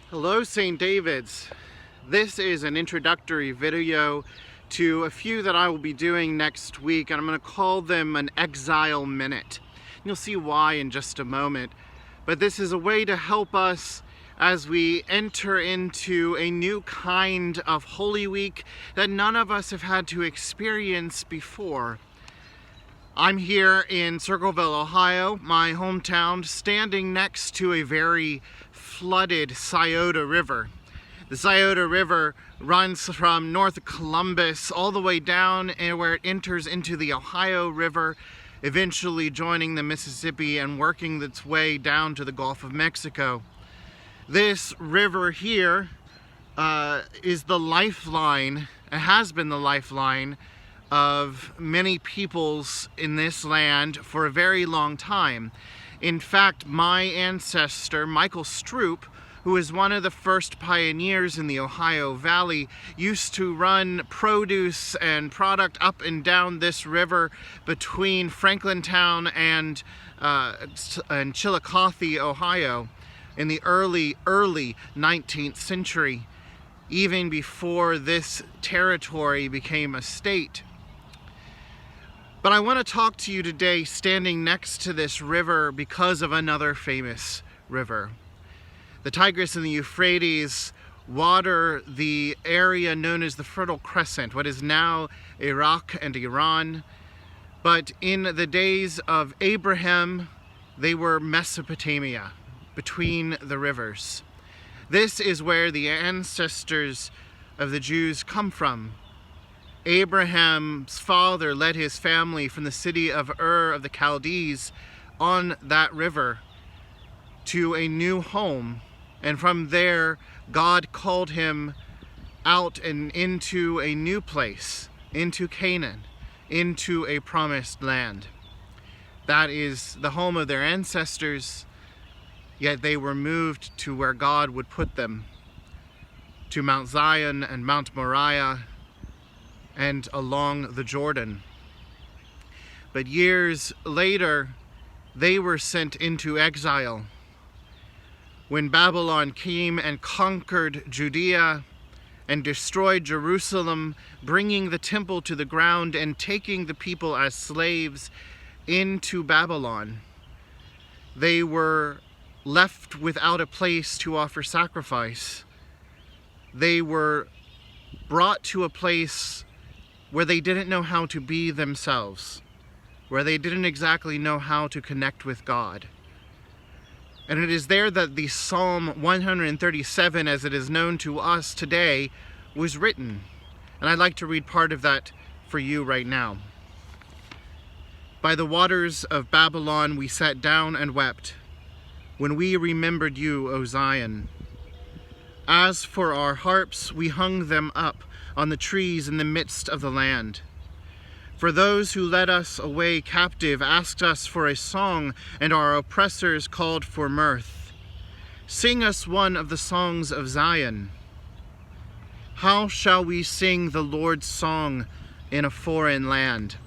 Hello, St. David's. This is an introductory video to a few that I will be doing next week, and I'm going to call them an Exile Minute. You'll see why in just a moment. But this is a way to help us as we enter into a new kind of Holy Week that none of us have had to experience before. I'm here in Circleville, Ohio, my hometown, standing next to a very flooded Scioto River. The Scioto River runs from north of Columbus all the way down and where it enters into the Ohio River, eventually joining the Mississippi and working its way down to the Gulf of Mexico. This river here is the lifeline, it has been the lifeline of many peoples in this land for a very long time. In fact, my ancestor, Michael Stroop, who is one of the first pioneers in the Ohio Valley, used to run produce and product up and down this river between Franklintown and Chillicothe, Ohio, in the early 19th century, even before this territory became a state. But I want to talk to you today standing next to this river because of another famous river. The Tigris and the Euphrates water the area known as the Fertile Crescent, what is now Iraq and Iran. But in the days of Abraham, they were Mesopotamia, between the rivers. This is where the ancestors of the Jews come from. Abraham's father led his family from the city of Ur of the Chaldees on that river to a new home, and from there God called him out and into a new place, into Canaan, into a promised land. That is the home of their ancestors, yet they were moved to where God would put them, to Mount Zion and Mount Moriah, and along the Jordan. But years later, they were sent into exile. When Babylon came and conquered Judea and destroyed Jerusalem, bringing the temple to the ground and taking the people as slaves into Babylon, they were left without a place to offer sacrifice. They were brought to a place where they didn't know how to be themselves, where they didn't exactly know how to connect with God. And it is there that the Psalm 137, as it is known to us today, was written. And I'd like to read part of that for you right now. By the waters of Babylon we sat down and wept, when we remembered you, O Zion. As for our harps, we hung them up on the trees in the midst of the land. For those who led us away captive asked us for a song, and our oppressors called for mirth. Sing us one of the songs of Zion. How shall we sing the Lord's song in a foreign land?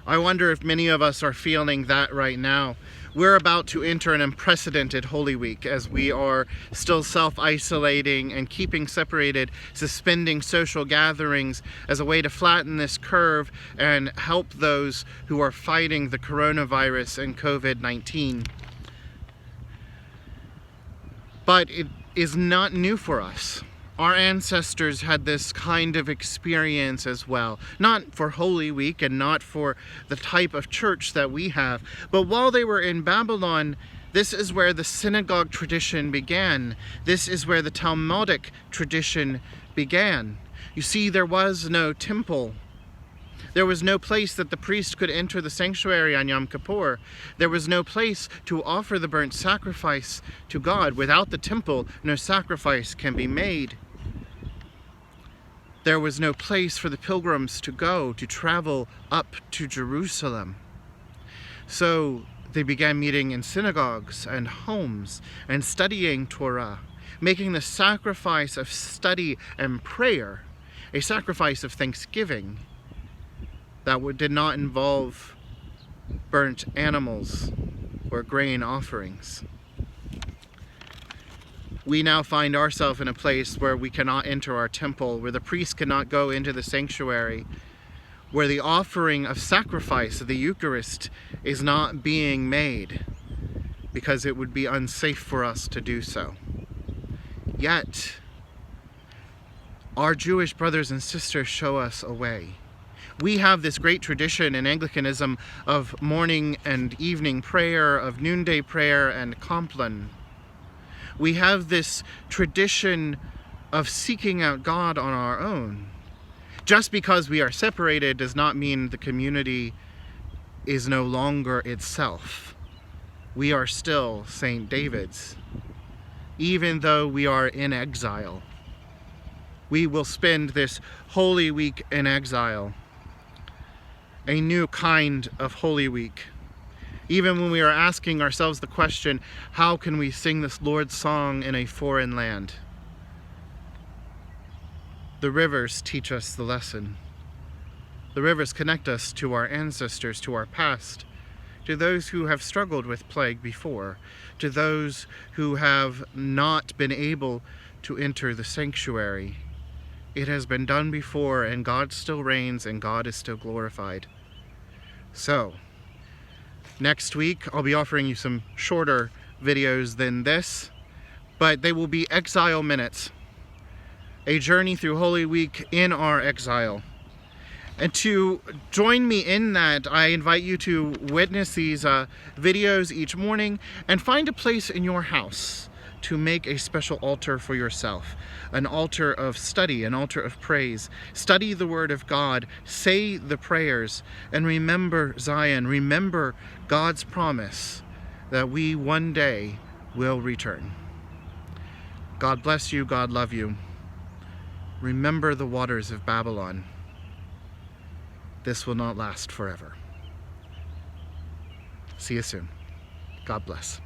I wonder if many of us are feeling that right now. We're about to enter an unprecedented Holy Week as we are still self-isolating and keeping separated, suspending social gatherings as a way to flatten this curve and help those who are fighting the coronavirus and COVID-19. But it is not new for us. Our ancestors had this kind of experience as well. Not for Holy Week and not for the type of church that we have. But while they were in Babylon, this is where the synagogue tradition began. This is where the Talmudic tradition began. You see, there was no temple. There was no place that the priest could enter the sanctuary on Yom Kippur. There was no place to offer the burnt sacrifice to God. Without the temple, no sacrifice can be made. There was no place for the pilgrims to go, to travel up to Jerusalem. So they began meeting in synagogues and homes and studying Torah, making the sacrifice of study and prayer a sacrifice of thanksgiving that did not involve burnt animals or grain offerings. we now find ourselves in a place where we cannot enter our temple, where the priest cannot go into the sanctuary, where the offering of sacrifice of the Eucharist is not being made because it would be unsafe for us to do so. Yet, our Jewish brothers and sisters show us a way. We have this great tradition in Anglicanism of morning and evening prayer, of noonday prayer and Compline. We have this tradition of seeking out God on our own. Just because we are separated does not mean the community is no longer itself. We are still St. David's, even though we are in exile. We will spend this Holy Week in exile, a new kind of Holy Week. Even when we are asking ourselves the question, how can we sing this Lord's song in a foreign land? The rivers teach us the lesson. The rivers connect us to our ancestors, to our past, to those who have struggled with plague before, to those who have not been able to enter the sanctuary. It has been done before, and God still reigns, and God is still glorified. So, next week, I'll be offering you some shorter videos than this, but they will be Exile Minutes, a journey through Holy Week in our exile. And to join me in that, I invite you to witness these videos each morning and find a place in your house to make a special altar for yourself, an altar of study, an altar of praise. Study the Word of God, say the prayers, and remember Zion, remember God's promise that we one day will return. God bless you, God love you. Remember the waters of Babylon. This will not last forever. See you soon. God bless.